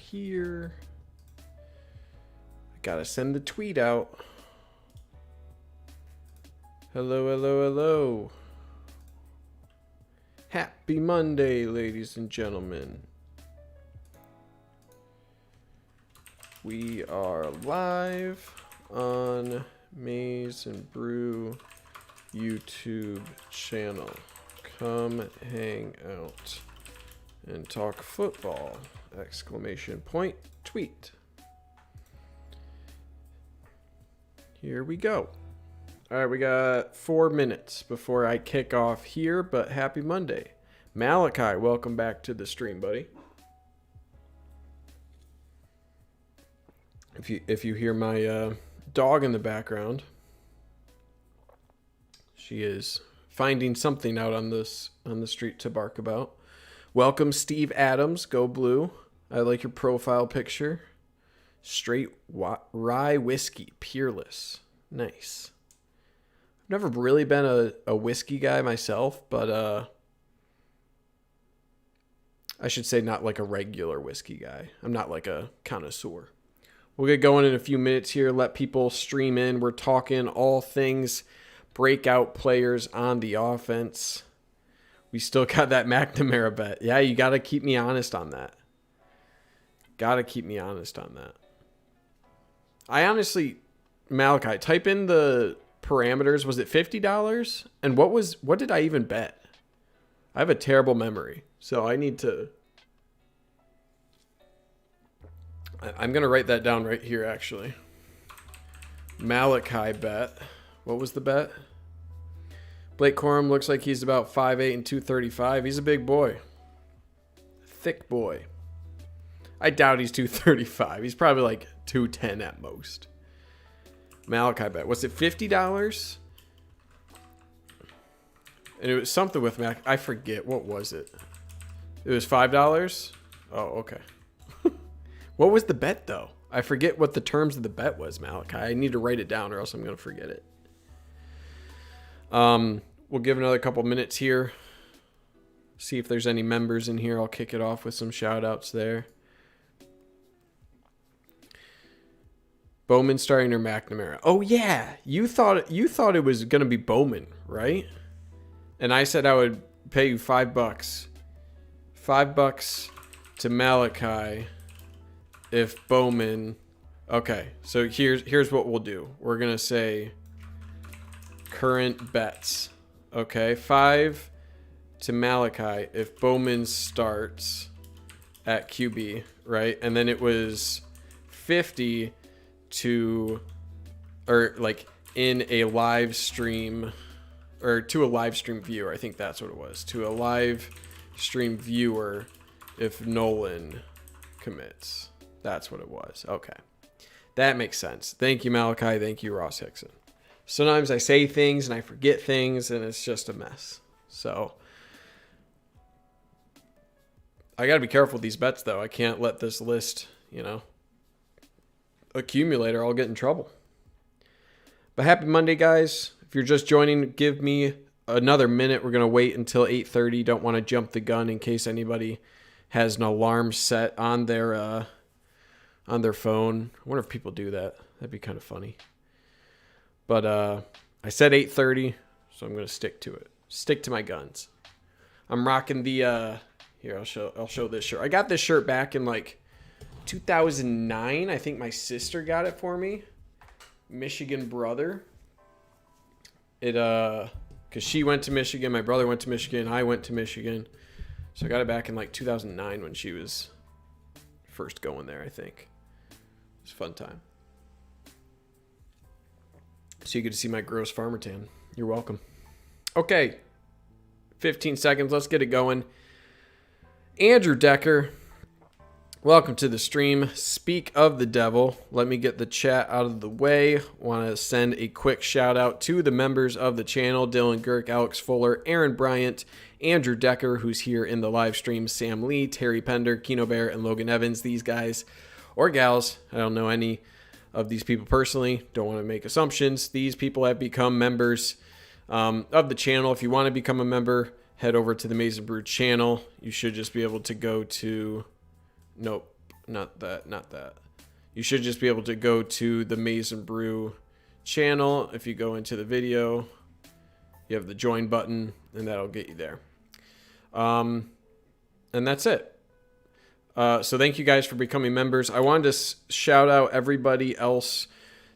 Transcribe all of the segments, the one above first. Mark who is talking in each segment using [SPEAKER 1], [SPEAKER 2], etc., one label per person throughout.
[SPEAKER 1] here. I gotta send the tweet out. Hello, hello, hello. Happy Monday, ladies and gentlemen. We are live on Maize and Brew YouTube channel. Come hang out and talk football! Exclamation point tweet. Here we go. All right, we got 4 minutes before I kick off here, but happy Monday. Malachi, welcome back to the stream, buddy. If you hear my dog in the background, she is finding something out on the street to bark about. Welcome, Steve Adams. Go Blue. I like your profile picture. Straight rye whiskey, peerless. Nice. I've never really been a whiskey guy myself, but I should say not like a regular whiskey guy. I'm not like a connoisseur. We'll get going in a few minutes here. Let people stream in. We're talking all things breakout players on the offense. We still got that McNamara bet. Yeah, you got to keep me honest on that. Got to keep me honest on that. I honestly, Malachi, type in the parameters. Was it $50? And what did I even bet? I have a terrible memory, so I need to. I'm going to write that down right here, actually. Malachi bet. What was the bet? Blake Corum looks like he's about 5'8" and 235. He's a big boy. Thick boy. I doubt he's 235. He's probably like 210 at most. Malachi bet. Was it $50? And it was something with Mac. I forget. What was it? It was $5? Oh, okay. What was the bet, though? I forget what the terms of the bet was, Malachi. I need to write it down or else I'm going to forget it. We'll give another couple minutes here. See if there's any members in here. I'll kick it off with some shout outs there. Bowman starting or McNamara? Oh yeah, you thought it was gonna be Bowman, right? And I said I would pay you $5. $5 to Malachi if Bowman. Okay, so here's what we'll do. We're gonna say current bets. Okay, 5 to Malachi if Bowman starts at QB, right? And then it was 50 to, or like in a live stream, or to a live stream viewer. I think that's what it was. To a live stream viewer if Nolan commits. That's what it was. Okay. That makes sense. Thank you, Malachi. Thank you, Ross Hickson. Sometimes I say things and I forget things and it's just a mess. So I got to be careful with these bets, though. I can't let this list, accumulate or I'll get in trouble. But happy Monday, guys. If you're just joining, give me another minute. We're going to wait until 8:30. Don't want to jump the gun in case anybody has an alarm set on their phone. I wonder if people do that. That'd be kind of funny. But I said 8:30, so I'm going to stick to it. Stick to my guns. I'm rocking the here, I'll show this shirt. I got this shirt back in like 2009. I think my sister got it for me. Michigan brother. It cuz she went to Michigan, my brother went to Michigan, I went to Michigan. So I got it back in like 2009 when she was first going there, I think. It was a fun time. So you get to see my gross farmer tan. You're welcome. Okay. 15 seconds. Let's get it going. Andrew Decker, welcome to the stream. Speak of the devil. Let me get the chat out of the way. Want to send a quick shout out to the members of the channel. Dylan Girk, Alex Fuller, Aaron Bryant, Andrew Decker, who's here in the live stream, Sam Lee, Terry Pender, Keno Bear, and Logan Evans. These guys, or gals, I don't know any of these people personally. Don't want to make assumptions. These people have become members of the channel. If you want to become a member, head over to the Maize and Brew channel. You should just be able to go to, nope, not that. You should just be able to go to the Maize and Brew channel. If you go into the video, you have the join button, and that'll get you there. And that's it. So thank you guys for becoming members. I wanted to shout out everybody else.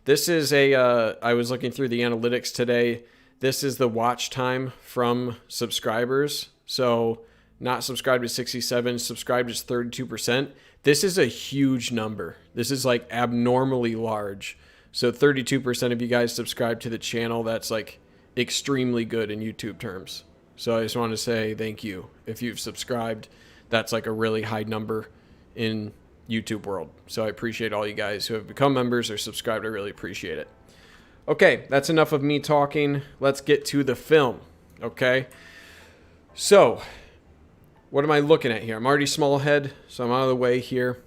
[SPEAKER 1] This is I was looking through the analytics today. This is the watch time from subscribers. So not subscribed is 67, subscribed is 32%. This is a huge number. This is like abnormally large. So 32% of you guys subscribe to the channel. That's like extremely good in YouTube terms. So I just want to say thank you. If you've subscribed, that's like a really high number in YouTube world. So I appreciate all you guys who have become members or subscribed. I really appreciate it. Okay, that's enough of me talking. Let's get to the film. Okay. So what am I looking at here? I'm already small head, so I'm out of the way here.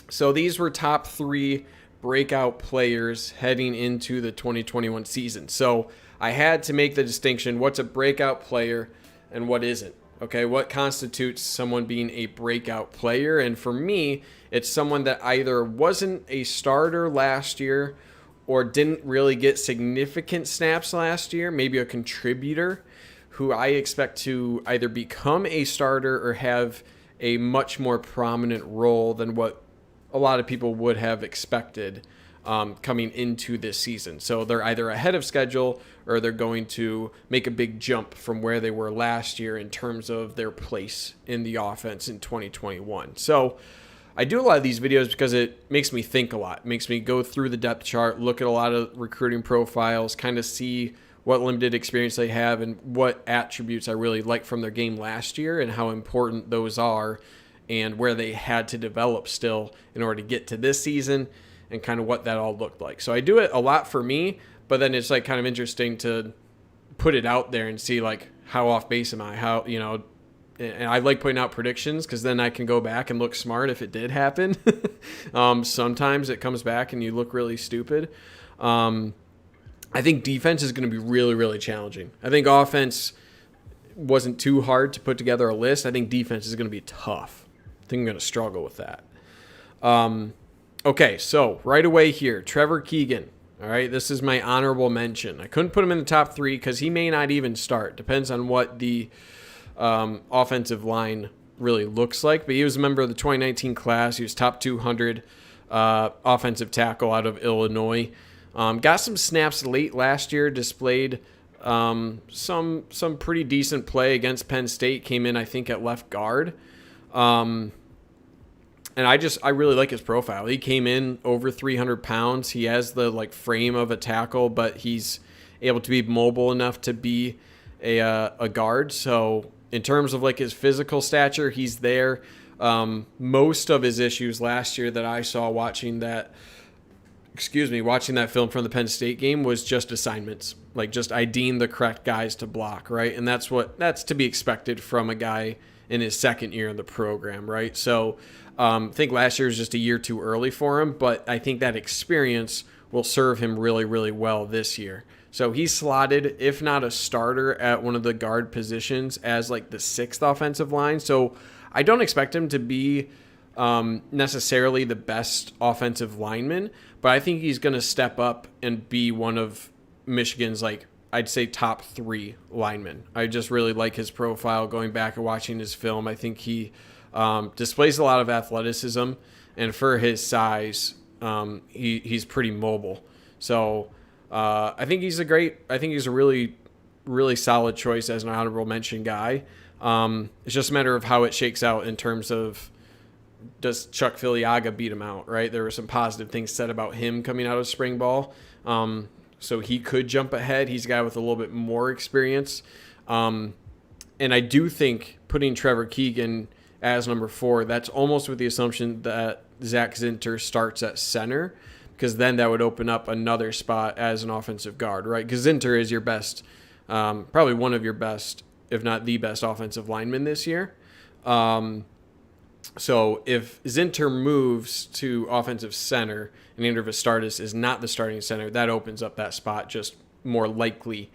[SPEAKER 1] So these were top 3 breakout players heading into the 2021 season. So I had to make the distinction, what's a breakout player and what isn't. Okay, what constitutes someone being a breakout player? And for me, it's someone that either wasn't a starter last year or didn't really get significant snaps last year, maybe a contributor who I expect to either become a starter or have a much more prominent role than what a lot of people would have expected coming into this season. So they're either ahead of schedule or they're going to make a big jump from where they were last year in terms of their place in the offense in 2021. So I do a lot of these videos because it makes me think a lot. It makes me go through the depth chart, look at a lot of recruiting profiles, kind of see what limited experience they have and what attributes I really like from their game last year and how important those are and where they had to develop still in order to get to this season and kind of what that all looked like. So I do it a lot for me, but then it's like kind of interesting to put it out there and see like how off base am I, how, you know, and I like putting out predictions because then I can go back and look smart if it did happen. Sometimes it comes back and you look really stupid. I think defense is going to be really, really challenging. I think offense wasn't too hard to put together a list. I think defense is going to be tough. I think I'm going to struggle with that. Okay, so right away here, Trevor Keegan. All right, this is my honorable mention. I couldn't put him in the top 3 because he may not even start. Depends on what the offensive line really looks like. But he was a member of the 2019 class. He was top 200 offensive tackle out of Illinois. Got some snaps late last year, displayed some pretty decent play against Penn State. Came in, I think, at left guard. And I really like his profile. He came in over 300 pounds. He has the like frame of a tackle, but he's able to be mobile enough to be a guard. So in terms of like his physical stature, he's there. Most of his issues last year that I saw watching that film from the Penn State game was just assignments, like just IDing the correct guys to block, right? And that's to be expected from a guy in his second year in the program, right? So I think last year was just a year too early for him, but I think that experience will serve him really, really well this year. So he's slotted, if not a starter, at one of the guard positions as like the 6th offensive line. So I don't expect him to be necessarily the best offensive lineman, but I think he's going to step up and be one of Michigan's, like, I'd say top 3 linemen. I just really like his profile going back and watching his film. I think he displays a lot of athleticism, and for his size, he's pretty mobile. So I think he's a really, really solid choice as an honorable mention guy. It's just a matter of how it shakes out in terms of, does Chuck Filiaga beat him out, right? There were some positive things said about him coming out of spring ball. So he could jump ahead. He's a guy with a little bit more experience. And I do think putting Trevor Keegan as number 4, that's almost with the assumption that Zach Zinter starts at center, because then that would open up another spot as an offensive guard, right? Because Zinter is your best, probably one of your best, if not the best offensive lineman this year. So if Zinter moves to offensive center and Andrew Vistardis is not the starting center, that opens up that spot just more likely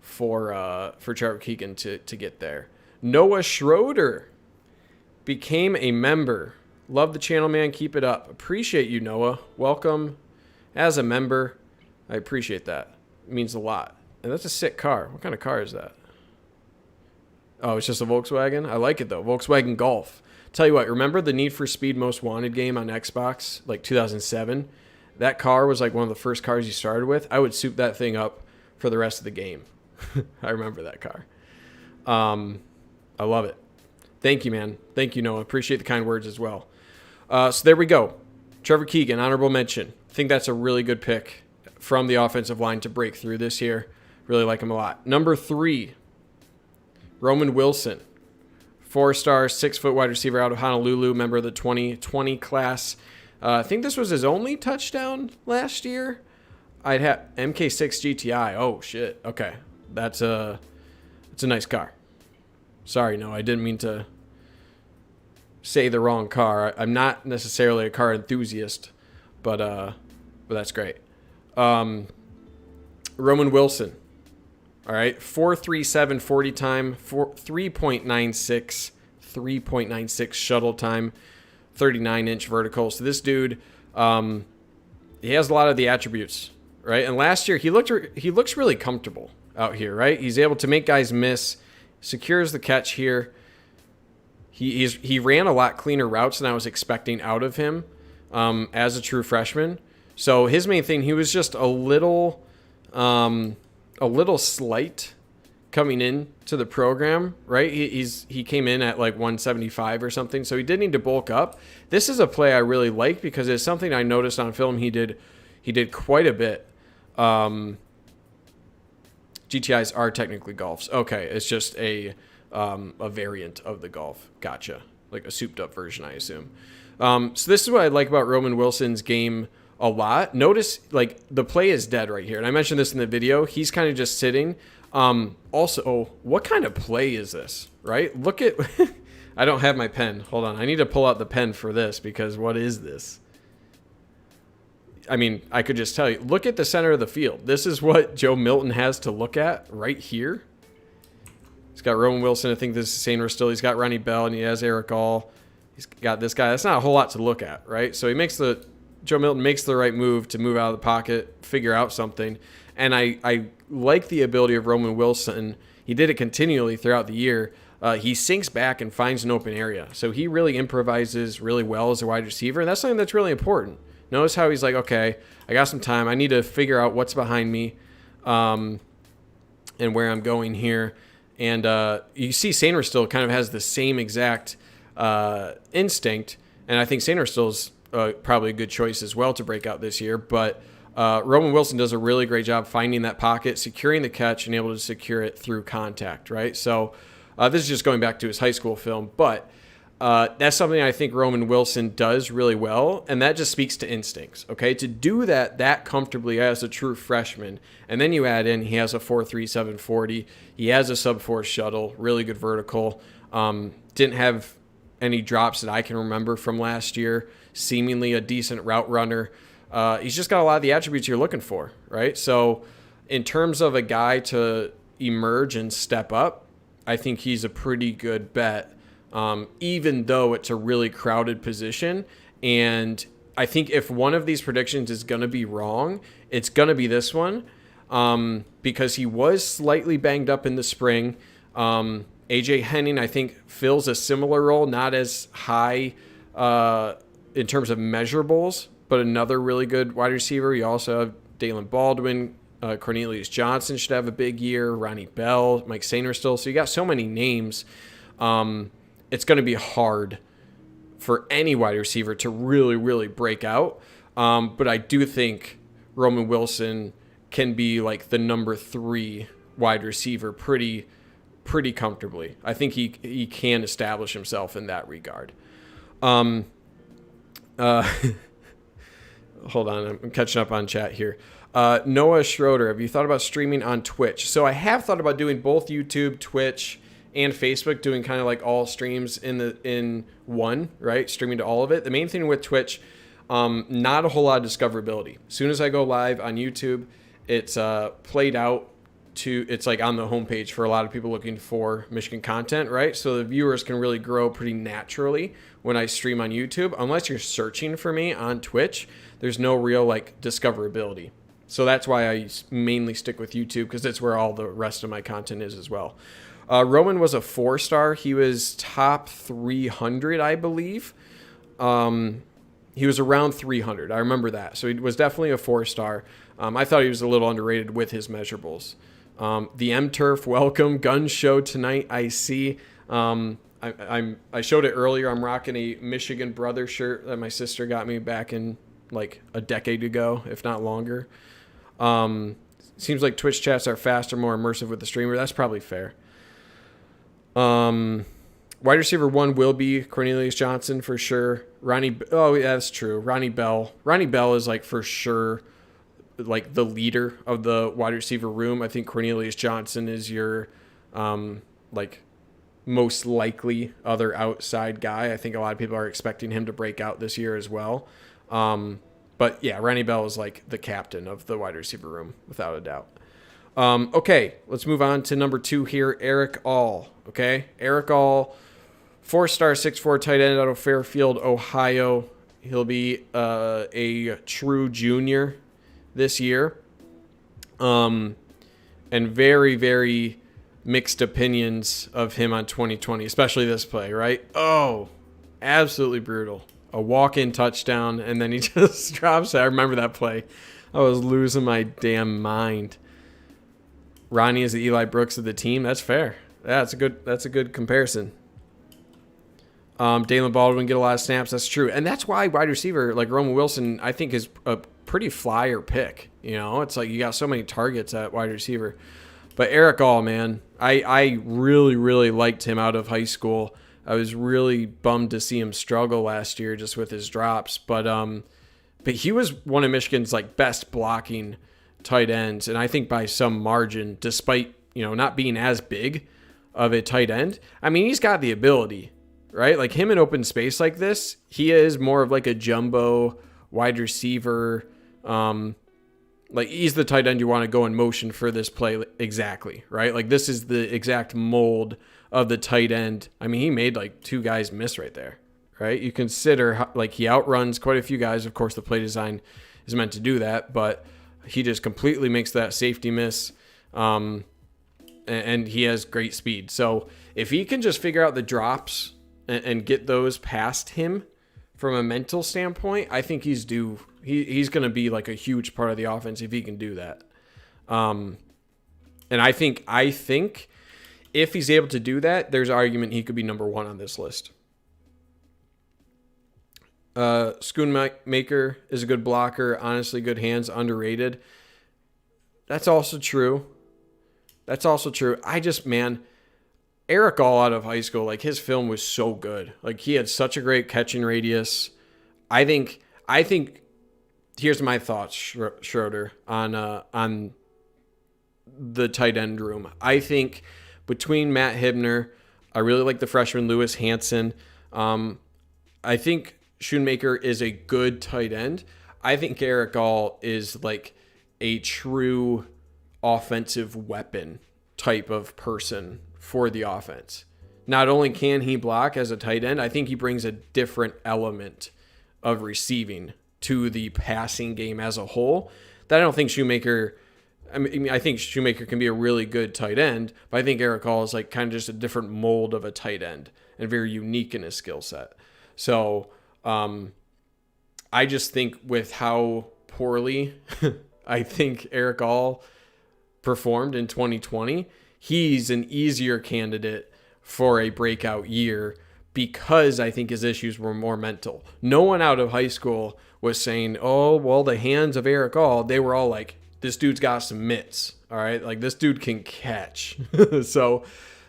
[SPEAKER 1] for Trevor Keegan to get there. Noah Schroeder became a member Love the channel, man. Keep it up. Appreciate you, Noah. Welcome as a member. I appreciate that. It means a lot. And that's a sick car. What kind of car is that? Oh, it's just a Volkswagen? I like it, though. Volkswagen Golf. Tell you what, remember the Need for Speed Most Wanted game on Xbox, like 2007? That car was like one of the first cars you started with. I would soup that thing up for the rest of the game. I remember that car. I love it. Thank you, man. Thank you, Noah. Appreciate the kind words as well. So there we go. Trevor Keegan, honorable mention. I think that's a really good pick from the offensive line to break through this year. Really like him a lot. Number 3, Roman Wilson. 4-star, 6-foot wide receiver out of Honolulu, member of the 2020 class. I think this was his only touchdown last year. I'd have MK6 GTI. Oh, shit. Okay. It's a nice car. Sorry, no, I didn't mean to say the wrong car. I'm not necessarily a car enthusiast, but that's great. Roman Wilson. All right, 4.37 40 time, 3.96 shuttle time, 39-inch vertical. So this dude, he has a lot of the attributes, right? And last year he looks really comfortable out here, right? He's able to make guys miss, secures the catch here. He ran a lot cleaner routes than I was expecting out of him as a true freshman. So his main thing, he was just a little slight coming in to the program, right? He came in at like 175 or something, so he did need to bulk up. This is a play I really like because it's something I noticed on film he did quite a bit. GTIs are technically Golfs. Okay, it's just a variant of the Golf. Gotcha. Like a souped up version, I assume. So this is what I like about Roman Wilson's game a lot. Notice like the play is dead right here. And I mentioned this in the video. He's kind of just sitting. Also, what kind of play is this, right? Look at, I don't have my pen. Hold on. I need to pull out the pen for this because what is this? I mean, I could just tell you, look at the center of the field. This is what Joe Milton has to look at right here. He's got Roman Wilson. I think this is Sainer still. He's got Ronnie Bell and he has Eric All. He's got this guy. That's not a whole lot to look at, right? So Joe Milton makes the right move to move out of the pocket, figure out something. And I like the ability of Roman Wilson. He did it continually throughout the year. He sinks back and finds an open area. So he really improvises really well as a wide receiver. And that's something that's really important. Notice how he's like, okay, I got some time. I need to figure out what's behind me and where I'm going here. And you see Sainer still kind of has the same exact instinct. And I think Sainer still is probably a good choice as well to break out this year. But Roman Wilson does a really great job finding that pocket, securing the catch, and able to secure it through contact, right? So this is just going back to his high school film. But that's something I think Roman Wilson does really well, and that just speaks to instincts, okay? To do that comfortably as a true freshman, and then you add in he has a 4.37 40, he has a sub-4 shuttle, really good vertical, didn't have any drops that I can remember from last year, seemingly a decent route runner. He's just got a lot of the attributes you're looking for, right? So in terms of a guy to emerge and step up, I think he's a pretty good bet. Even though it's a really crowded position. And I think if one of these predictions is going to be wrong, it's going to be this one because he was slightly banged up in the spring. AJ Henning, I think, fills a similar role, not as high in terms of measurables, but another really good wide receiver. You also have Dalen Baldwin. Cornelius Johnson should have a big year. Ronnie Bell, Mike Sainer still. So you got so many names. It's going to be hard for any wide receiver to really, really break out. But I do think Roman Wilson can be like the number 3 wide receiver pretty comfortably. I think he can establish himself in that regard. Hold on, I'm catching up on chat here. Noah Schroeder, have you thought about streaming on Twitch? So I have thought about doing both YouTube, Twitch, and Facebook, doing kind of like all streams in one, right? Streaming to all of it. The main thing with Twitch, not a whole lot of discoverability. As soon as I go live on YouTube, it's played out it's like on the homepage for a lot of people looking for Michigan content, right? So the viewers can really grow pretty naturally when I stream on YouTube. Unless you're searching for me on Twitch, there's no real like discoverability. So that's why I mainly stick with YouTube, because that's where all the rest of my content is as well. Roman was a 4-star. He was top 300, I believe. He was around 300. I remember that. So he was definitely a 4-star. I thought he was a little underrated with his measurables. The M-Turf, welcome. Gun show tonight, I see. I showed it earlier. I'm rocking a Michigan brother shirt that my sister got me back in like a decade ago, if not longer. Seems like Twitch chats are faster, more immersive with the streamer. That's probably fair. Wide receiver 1 will be Cornelius Johnson for sure. Oh, yeah, that's true. Ronnie Bell. Ronnie Bell is like for sure like the leader of the wide receiver room. I think Cornelius Johnson is your like most likely other outside guy. I think a lot of people are expecting him to break out this year as well. But yeah, Ronnie Bell is like the captain of the wide receiver room without a doubt. Okay, let's move on to number 2 here, Eric All. Okay, Eric All, 4-star, 6'4" tight end out of Fairfield, Ohio. He'll be a true junior this year. And very, very mixed opinions of him on 2020, especially this play, right? Oh, absolutely brutal. A walk-in touchdown, and then he just drops it. I remember that play. I was losing my damn mind. Ronnie is the Eli Brooks of the team. That's fair. That's a good comparison. Dalen Baldwin get a lot of snaps. That's true. And that's why wide receiver like Roman Wilson, I think, is a pretty flyer pick. You know, it's like you got so many targets at wide receiver. But Eric All, man, I really, really liked him out of high school. I was really bummed to see him struggle last year just with his drops. But he was one of Michigan's like best blocking tight ends, and I think by some margin, despite, you know, not being as big of a tight end. I mean, he's got the ability, right? Like him in open space like this, he is more of like a jumbo wide receiver. Like he's the tight end you want to go in motion for this play exactly, right? Like this is the exact mold of the tight end. I mean, he made like 2 guys miss right there, right? You consider how, like he outruns quite a few guys. Of course, the play design is meant to do that, but he just completely makes that safety miss. And he has great speed. So if he can just figure out the drops and get those past him from a mental standpoint, I think he's due. He's going to be like a huge part of the offense if he can do that. And I think if he's able to do that, there's an argument he could be number 1 on this list. Schoonmaker is a good blocker. Honestly, good hands, underrated. That's also true. I just, man, Eric All out of high school, like his film was so good. Like he had such a great catching radius. I think here's my thoughts, Schroeder, on the tight end room. I think between Matt Hibner, I really like the freshman Lewis Hansen. I think Schoonmaker is a good tight end. I think Eric All is like a true offensive weapon type of person for the offense. Not only can he block as a tight end, I think he brings a different element of receiving to the passing game as a whole that I don't think Schoonmaker. I mean, I think Schoonmaker can be a really good tight end, but I think Eric All is like kind of just a different mold of a tight end and very unique in his skill set. So I just think with how poorly I think Eric All performed in 2020, he's an easier candidate for a breakout year because I think his issues were more mental. No one out of high school was saying, oh, well, the hands of Eric All, they were all like, this dude's got some mitts, all right? Like, this dude can catch. So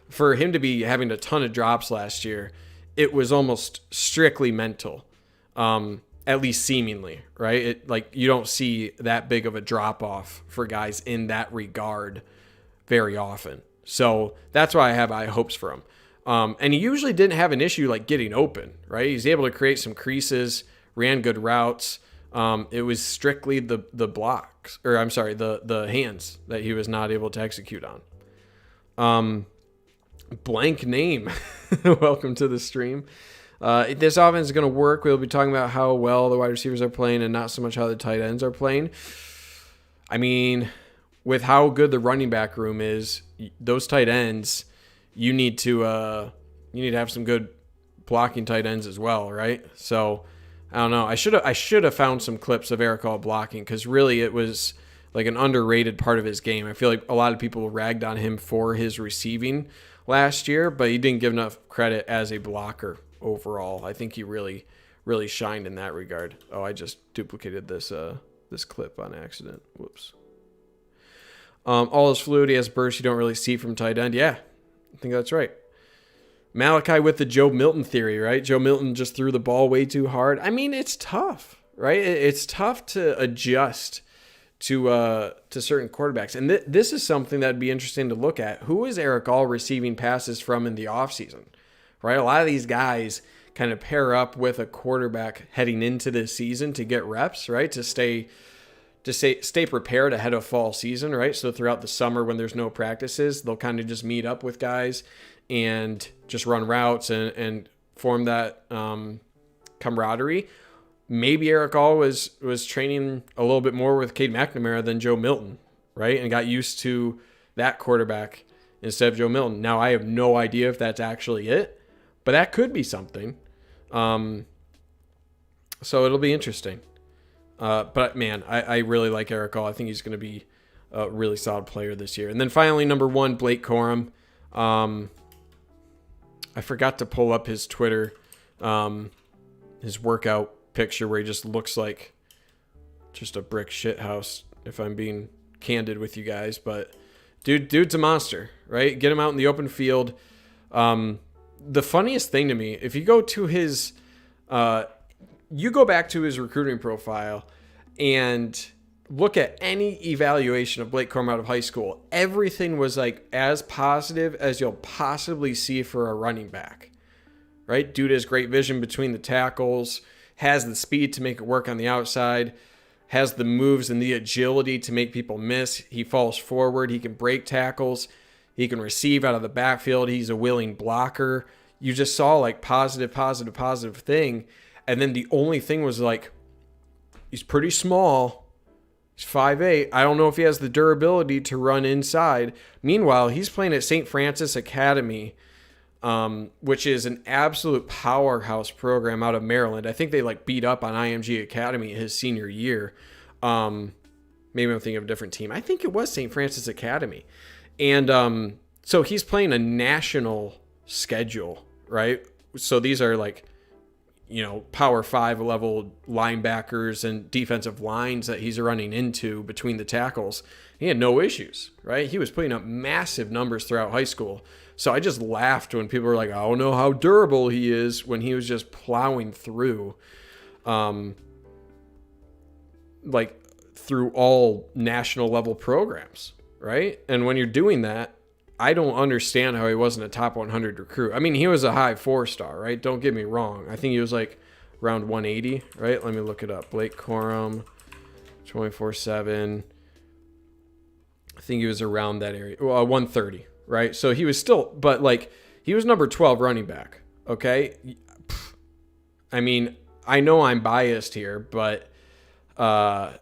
[SPEAKER 1] for him to be having a ton of drops last year, it was almost strictly mental, at least seemingly, right? It, like, you don't see that big of a drop-off for guys in that regard very often. So that's why I have high hopes for him. And he usually didn't have an issue, like, getting open, right? He's able to create some creases, ran good routes. It was strictly the blocks, or I'm sorry, the hands that he was not able to execute on. Blank name. Welcome to the stream. This offense is going to work. We'll be talking about how well the wide receivers are playing and not so much how the tight ends are playing. I mean, with how good the running back room is, those tight ends, you need to have some good blocking tight ends as well, right? So I don't know. I should have found some clips of Eric All blocking, because really it was like an underrated part of his game. I feel like a lot of people ragged on him for his receiving last year, but he didn't give enough credit as a blocker overall. I think he really, really shined in that regard. Oh, I just duplicated this clip on accident. Whoops. All his fluid, he has bursts you don't really see from tight end. Yeah, I think that's right. Malachi with the Joe Milton theory, right? Joe Milton just threw the ball way too hard. I mean, it's tough, right? It's tough to adjust to certain quarterbacks. And this is something that'd be interesting to look at. Who is Eric All receiving passes from in the offseason, right? A lot of these guys kind of pair up with a quarterback heading into this season to get reps, right? To stay prepared ahead of fall season, right? So throughout the summer when there's no practices, they'll kind of just meet up with guys and just run routes and form that camaraderie. Maybe Eric All was training a little bit more with Cade McNamara than Joe Milton, right? And got used to that quarterback instead of Joe Milton. Now, I have no idea if that's actually it, but that could be something. So it'll be interesting. But, man, I really like Eric All. I think he's going to be a really solid player this year. And then finally, number 1, Blake Corum. I forgot to pull up his Twitter, his workout picture where he just looks like just a brick shit house, if I'm being candid with you guys. But dude's a monster, right? Get him out in the open field. The funniest thing to me, if you go to his, you go back to his recruiting profile and look at any evaluation of Blake Corum out of high school, everything was like as positive as you'll possibly see for a running back, right? Dude has great vision between the tackles, has the speed to make it work on the outside, has the moves and the agility to make people miss. He falls forward. He can break tackles. He can receive out of the backfield. He's a willing blocker. You just saw like positive thing. And then the only thing was like, he's pretty small. He's 5'8". I don't know if he has the durability to run inside. Meanwhile, he's playing at St. Francis Academy, which is an absolute powerhouse program out of Maryland. I think they like beat up on IMG Academy his senior year. Maybe I'm thinking of a different team. I think it was St. Francis Academy. And so he's playing a national schedule, right? So these are like, Power 5 level linebackers and defensive lines that he's running into between the tackles. He had no issues, right? He was putting up massive numbers throughout high school. So I just laughed when people were like, I don't know how durable he is, when he was just plowing through, through all national level programs, right? And when you're doing that, I don't understand how he wasn't a top 100 recruit. I mean, he was a high 4-star, right? Don't get me wrong. I think he was like around 180, right? Let me look it up. Blake Corum, 24/7. I think he was around that area. Well, 130, right? So he was still, but like, he was number 12 running back, okay? I mean, I know I'm biased here, but I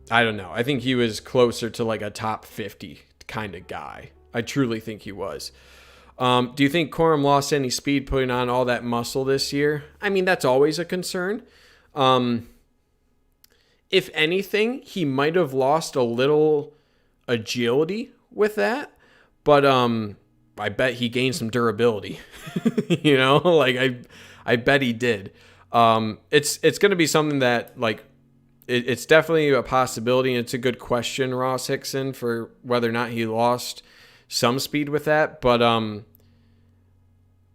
[SPEAKER 1] don't know. I think he was closer to like a top 50 kind of guy. I truly think he was. Do you think Corum lost any speed putting on all that muscle this year? I mean, that's always a concern. If anything, he might have lost a little agility with that, but I bet he gained some durability. I bet he did. It's going to be something that like, it's definitely a possibility, and it's a good question, Ross Hickson, for whether or not he lost some speed with that. But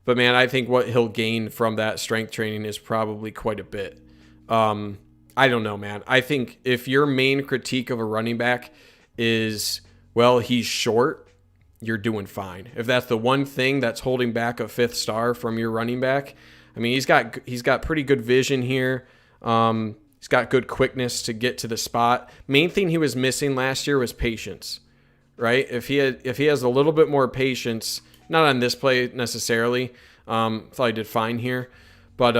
[SPEAKER 1] man, I think what he'll gain from that strength training is probably quite a bit. I don't know, man. I think if your main critique of a running back is, well, he's short, you're doing fine. If that's the one thing that's holding back a 5th star from your running back, I mean, he's got pretty good vision here. He's got good quickness to get to the spot. Main thing he was missing last year was patience, right? If he has a little bit more patience, not on this play necessarily, thought he did fine here, but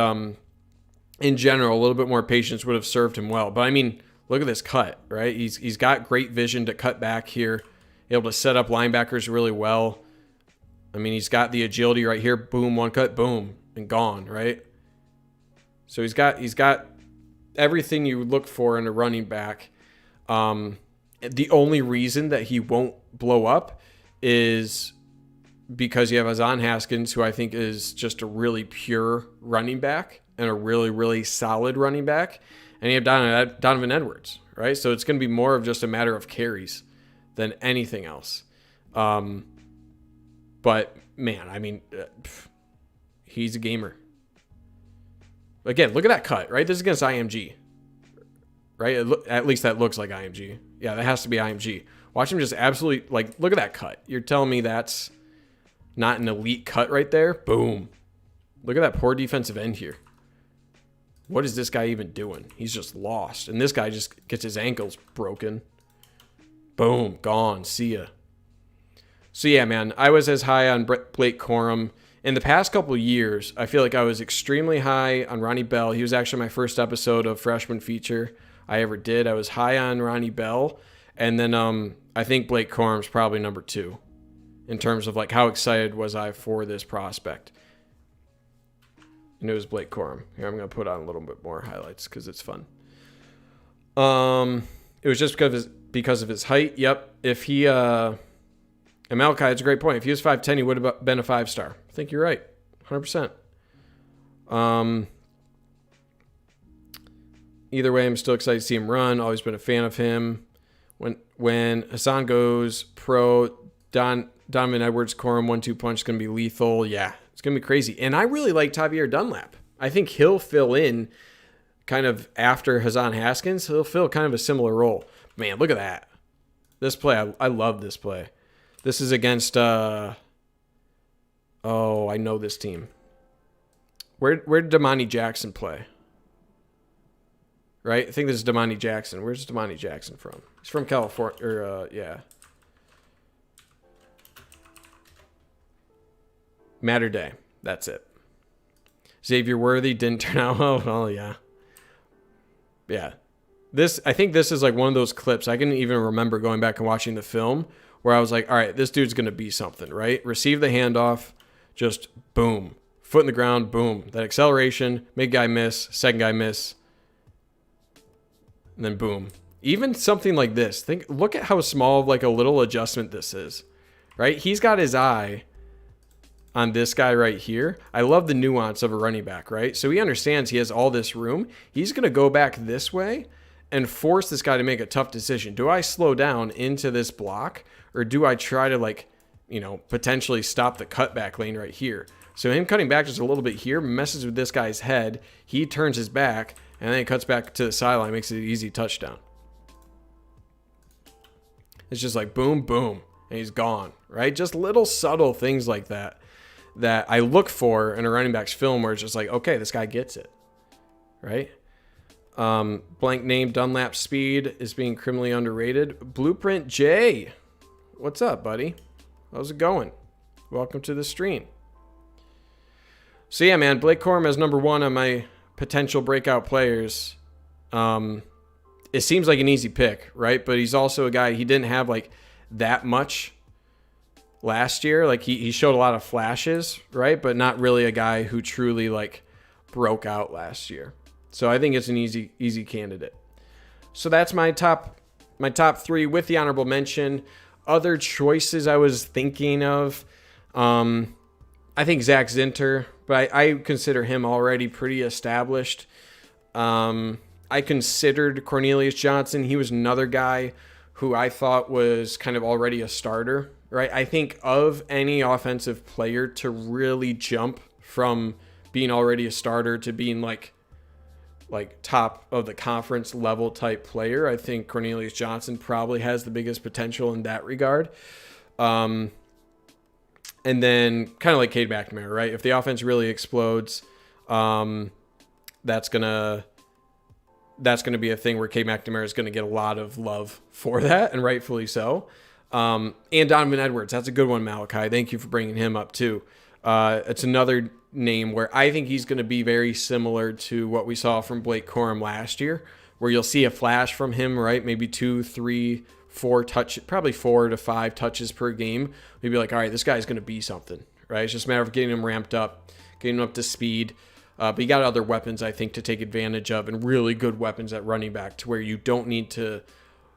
[SPEAKER 1] in general, a little bit more patience would have served him well. But I mean, look at this cut, right? He's got great vision to cut back here, able to set up linebackers really well. I mean, he's got the agility right here. Boom, one cut, boom, and gone, right? So he's got everything you would look for in a running back. The only reason that he won't blow up is because you have Hazan Haskins, who I think is just a really pure running back and a really, really solid running back. And you have Donovan Edwards, right? So it's going to be more of just a matter of carries than anything else. But, man, I mean, he's a gamer. Again, look at that cut, right? This is against IMG, right? At least that looks like IMG. Yeah, that has to be IMG. Watch him just absolutely, like, look at that cut. You're telling me that's not an elite cut right there? Boom. Look at that poor defensive end here. What is this guy even doing? He's just lost. And this guy just gets his ankles broken. Boom. Gone. See ya. So, yeah, man, I was as high on Blake Corum. In the past couple of years, I feel like I was extremely high on Ronnie Bell. He was actually my first episode of Freshman Feature I ever did. I was high on Ronnie Bell. And then I think Blake Corum's probably number 2 in terms of, like, how excited was I for this prospect. And it was Blake Corum. Here, I'm going to put on a little bit more highlights because it's fun. It was just because of his height. Yep. If he, and Malachi, it's a great point. If he was 5'10", he would have been a 5-star. I think you're right. 100%. Either way, I'm still excited to see him run. Always been a fan of him. When Hassan goes pro, Donovan Edwards, Corum 1-2 punch is going to be lethal. Yeah. It's going to be crazy. And I really like Tavier Dunlap. I think he'll fill in kind of after Hazan Haskins. He'll fill kind of a similar role. Man, look at that. This play, I love this play. This is against, I know this team. Where did Damani Jackson play? Right? I think this is Damani Jackson. Where's Damani Jackson from? He's from California, yeah. Matter Day. That's it. Xavier Worthy didn't turn out well. Oh, yeah. Yeah. I think this is like one of those clips. I can even remember going back and watching the film where I was like, all right, this dude's going to be something, right? Receive the handoff, just boom. Foot in the ground, boom. That acceleration, make guy miss, second guy miss, and then boom. Even something like this. Look at how small of like a little adjustment this is, right? He's got his eye on this guy right here. I love the nuance of a running back, right? So he understands he has all this room. He's going to go back this way and force this guy to make a tough decision. Do I slow down into this block or do I try to potentially stop the cutback lane right here? So him cutting back just a little bit here messes with this guy's head. He turns his back and then he cuts back to the sideline, makes it an easy touchdown. It's just like boom, boom, and he's gone, right? Just little subtle things like that I look for in a running back's film where it's just like, okay, this guy gets it, right? Blank name Dunlap speed is being criminally underrated. Blueprint J, what's up, buddy? How's it going? Welcome to the stream. So yeah, man, Blake Corum is number 1 on my potential breakout players. It seems like an easy pick, right? But he's also a guy, he didn't have like that much last year. Like he showed a lot of flashes, right? But not really a guy who truly like broke out last year. So I think it's an easy candidate. So that's my top 3 with the honorable mention. Other choices I was thinking of, I think Zach Zinter, but I consider him already pretty established. I considered Cornelius Johnson. He was another guy who I thought was kind of already a starter, right? I think of any offensive player to really jump from being already a starter to being like top of the conference level type player, I think Cornelius Johnson probably has the biggest potential in that regard. And then kind of like Cade McNamara, right? If the offense really explodes, that's going to that's going to be a thing where K McNamara is going to get a lot of love for that, and rightfully so. And Donovan Edwards, that's a good one, Malachi. Thank you for bringing him up too. It's another name where I think he's going to be very similar to what we saw from Blake Corum last year, where you'll see a flash from him, right? Maybe 2, 3, 4 touch, probably 4 to 5 touches per game. We'd be like, all right, this guy's going to be something, right? It's just a matter of getting him ramped up, getting him up to speed. But you got other weapons, I think, to take advantage of, and really good weapons at running back to where you don't need to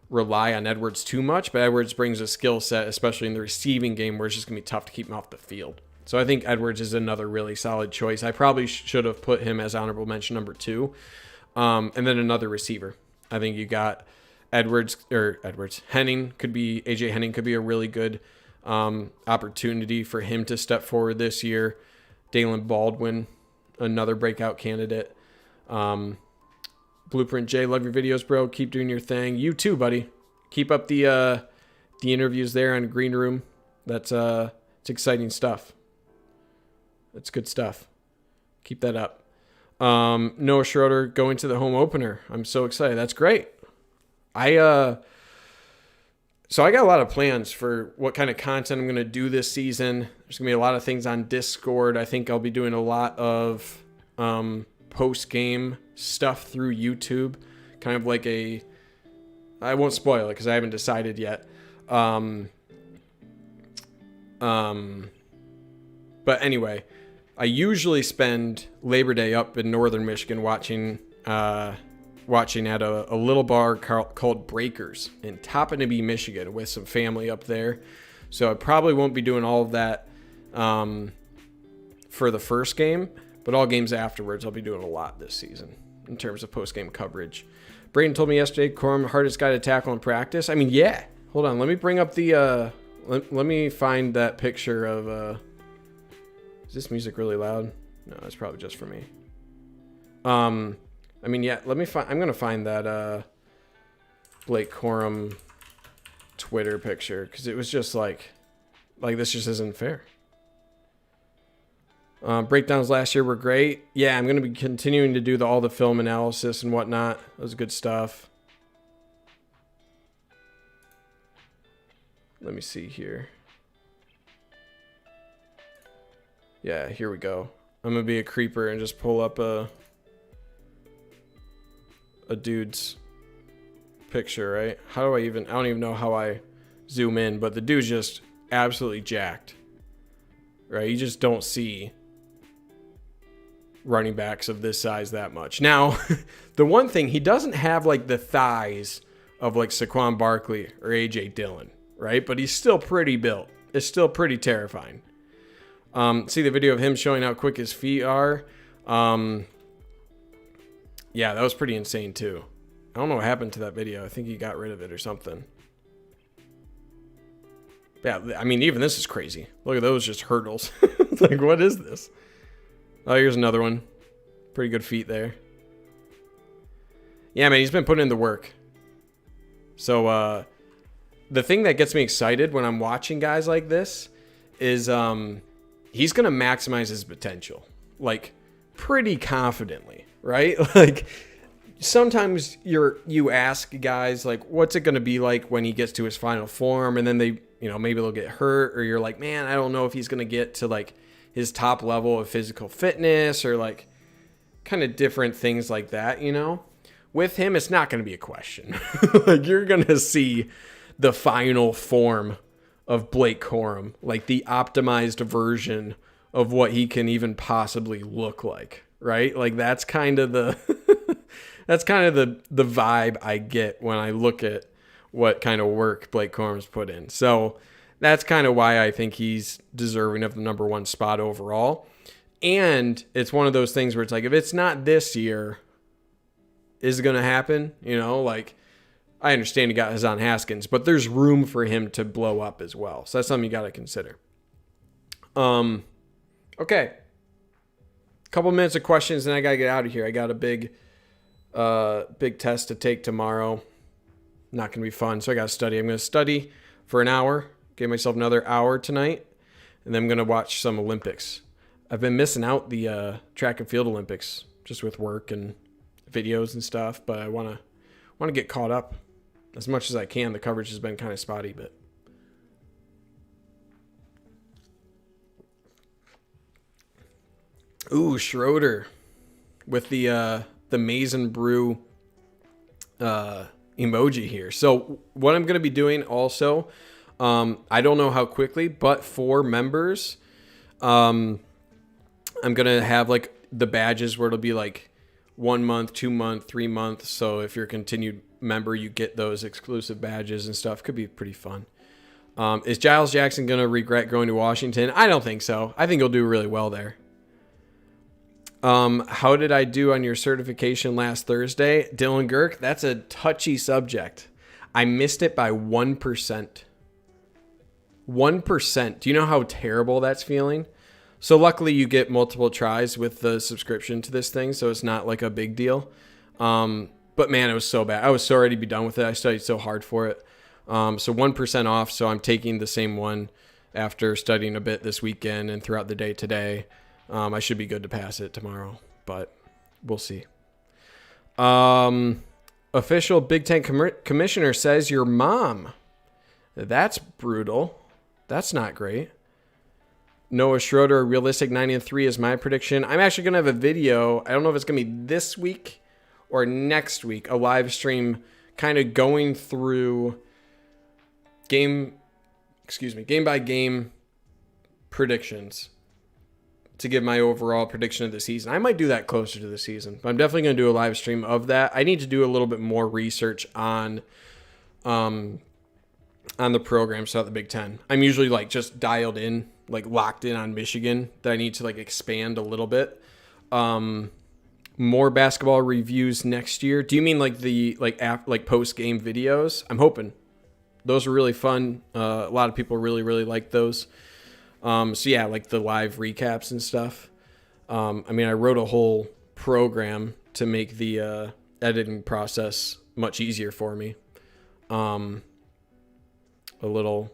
[SPEAKER 1] rely on Edwards too much, but Edwards brings a skill set, especially in the receiving game, where it's just going to be tough to keep him off the field. So I think Edwards is another really solid choice. I probably should have put him as honorable mention number 2. And then another receiver. I think you got Henning could be, AJ Henning could be a really good opportunity for him to step forward this year. Dalen Baldwin, another breakout candidate. Blueprint J, love your videos, bro. Keep doing your thing. You too, buddy. Keep up the interviews there on Green Room. That's it's exciting stuff. That's good stuff. Keep that up. Noah Schroeder going to the home opener. I'm so excited. That's great. So I got a lot of plans for what kind of content I'm going to do this season. There's going to be a lot of things on Discord. I think I'll be doing a lot of post-game stuff through YouTube. Kind of like I won't spoil it because I haven't decided yet. But anyway, I usually spend Labor Day up in northern Michigan watching at a little bar called Breakers in Toppeniby, Michigan, with some family up there. So I probably won't be doing all of that for the first game, but all games afterwards I'll be doing a lot this season in terms of post-game coverage. Brayden told me yesterday, Corum, hardest guy to tackle in practice. I mean, yeah. Hold on. Let me bring up the... Let me find that picture of... Is this music really loud? No, it's probably just for me. I mean, yeah, let me find... I'm going to find that Blake Corum Twitter picture, because it was just like this just isn't fair. Breakdowns last year were great. Yeah, I'm going to be continuing to do all the film analysis and whatnot. That was good stuff. Let me see here. Yeah, here we go. I'm going to be a creeper and just pull up a dude's picture, right? I don't even know how I zoom in, but the dude's just absolutely jacked, right? You just don't see running backs of this size that much. Now, the one thing, he doesn't have like the thighs of like Saquon Barkley or AJ Dillon, right? But he's still pretty built. It's still pretty terrifying. See the video of him showing how quick his feet are. Yeah, that was pretty insane too. I don't know what happened to that video. I think he got rid of it or something. Yeah, I mean, even this is crazy. Look at those just hurdles. Like, what is this? Oh, here's another one. Pretty good feet there. Yeah, man, he's been putting in the work. So, the thing that gets me excited when I'm watching guys like this is he's going to maximize his potential. Like, pretty confidently, right? Like, sometimes you ask guys, like, what's it going to be like when he gets to his final form? And then maybe they'll get hurt, or you're like, man, I don't know if he's going to get to, like, his top level of physical fitness, or, like, kind of different things like that, you know? With him, it's not going to be a question. Like, you're going to see the final form of Blake Corum, like the optimized version of what he can even possibly look like, right? Like, that's kind of the the vibe I get when I look at what kind of work Blake Corum's put in. So that's kind of why I think he's deserving of the number 1 spot overall. And it's one of those things where it's like, if it's not this year, is it going to happen? You know, like, I understand he got Hassan Haskins, but there's room for him to blow up as well. So that's something you got to consider. Okay. Couple minutes of questions, and I got to get out of here. I got a big test to take tomorrow. Not going to be fun, so I got to study. I'm going to study for an hour, give myself another hour tonight, and then I'm going to watch some Olympics. I've been missing out the track and field Olympics just with work and videos and stuff, but I want to get caught up as much as I can. The coverage has been kind of spotty, but ooh, Schroeder with the Maize and Brew emoji here. So what I'm going to be doing also, I don't know how quickly, but for members, I'm going to have like the badges where it'll be like 1 month, 2 month, 3 months. So if you're a continued member, you get those exclusive badges and stuff. Could be pretty fun. Is Giles Jackson going to regret going to Washington? I don't think so. I think he'll do really well there. How did I do on your certification last Thursday? Dylan Girk, that's a touchy subject. I missed it by 1%. 1%. Do you know how terrible that's feeling? So luckily you get multiple tries with the subscription to this thing, so it's not like a big deal. But man, it was so bad. I was so ready to be done with it. I studied so hard for it. So 1% off, so I'm taking the same one after studying a bit this weekend and throughout the day today. I should be good to pass it tomorrow, but we'll see. Official Big Ten commissioner says your mom. That's brutal. That's not great. Noah Schroeder, a realistic 90-3 is my prediction. I'm actually going to have a video. I don't know if it's going to be this week or next week, a live stream kind of going through game by game predictions to give my overall prediction of the season. I might do that closer to the season, but I'm definitely going to do a live stream of that. I need to do a little bit more research on the programs throughout the Big Ten. I'm usually like just dialed in, like locked in on Michigan, that I need to like expand a little bit. More basketball reviews next year. Do you mean like the like post game videos? I'm hoping those are really fun. A lot of people really like those. So yeah, like the live recaps and stuff. I mean, I wrote a whole program to make the editing process much easier for me. A little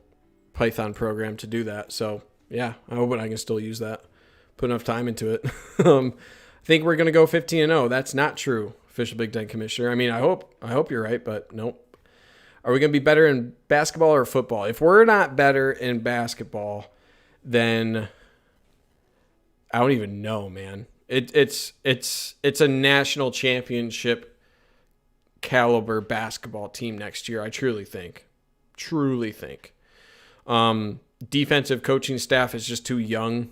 [SPEAKER 1] Python program to do that. So yeah, I hope I can still use that. Put enough time into it. I think we're gonna go 15-0. That's not true, official Big Ten commissioner. I mean, I hope you're right, but nope. Are we gonna be better in basketball or football? If we're not better in basketball, then I don't even know, man. It's a national championship caliber basketball team next year. I truly think. Defensive coaching staff is just too young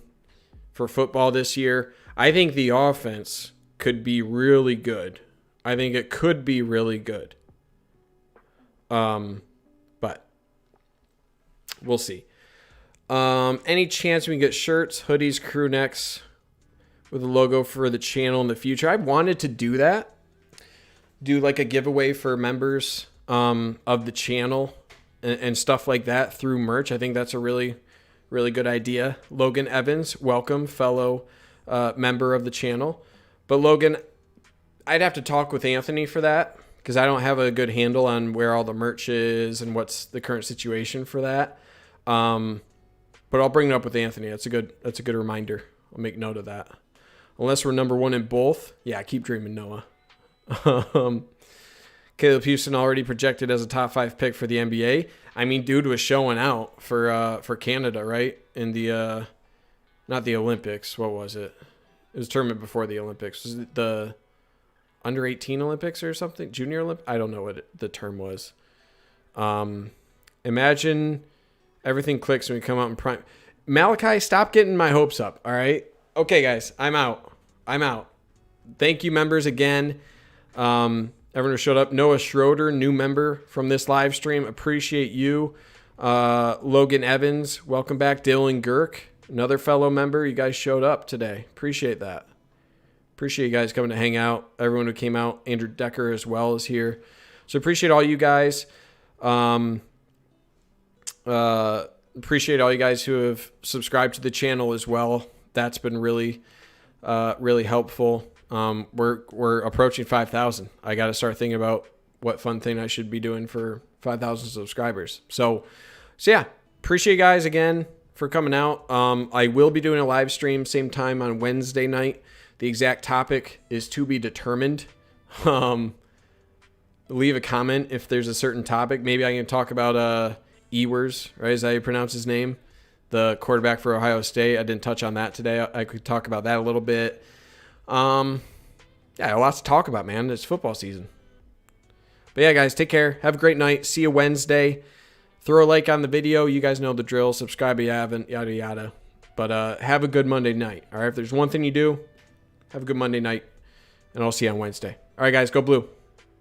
[SPEAKER 1] for football this year. I think the offense could be really good. I think it could be really good. But we'll see. Any chance we can get shirts, hoodies, crew necks with a logo for the channel in the future? I wanted to do that. Do like a giveaway for members of the channel and stuff like that through merch. I think that's a really good idea. Logan Evans, welcome, fellow member of the channel. But Logan, I'd have to talk with Anthony for that because I don't have a good handle on where all the merch is and what's the current situation for that. But I'll bring it up with Anthony. That's a good reminder. I'll make note of that. Unless we're number one in both. Yeah, keep dreaming, Noah. Caleb Houston already projected as a top 5 pick for the NBA. I mean, dude was showing out for Canada, right? In the not the Olympics. What was it? It was a tournament before the Olympics. Was it the under 18 Olympics or something? Junior Olympics? I don't know what the term was. Imagine everything clicks when we come out in prime. Malachi, stop getting my hopes up. All right. Okay, guys, I'm out. Thank you, members, again. Everyone who showed up. Noah Schroeder, new member from this live stream. Appreciate you. Logan Evans, welcome back. Dylan Girk, another fellow member. You guys showed up today. Appreciate that. Appreciate you guys coming to hang out. Everyone who came out. Andrew Decker as well is here. So appreciate all you guys. Appreciate all you guys who have subscribed to the channel as well. That's been really helpful. We're approaching 5,000. I got to start thinking about what fun thing I should be doing for 5,000 subscribers. So yeah, appreciate you guys again for coming out. I will be doing a live stream same time on Wednesday night. The exact topic is to be determined. Leave a comment if there's a certain topic. Maybe I can talk about Ewers, right? Is that how you pronounce his name? The quarterback for Ohio State. I didn't touch on that today. I could talk about that a little bit. Yeah, lots to talk about, man. It's football season. But yeah, guys, take care. Have a great night. See you Wednesday. Throw a like on the video. You guys know the drill. Subscribe if you haven't, yada, yada. But have a good Monday night. All right, if there's one thing you do, have a good Monday night. And I'll see you on Wednesday. All right, guys, go Blue.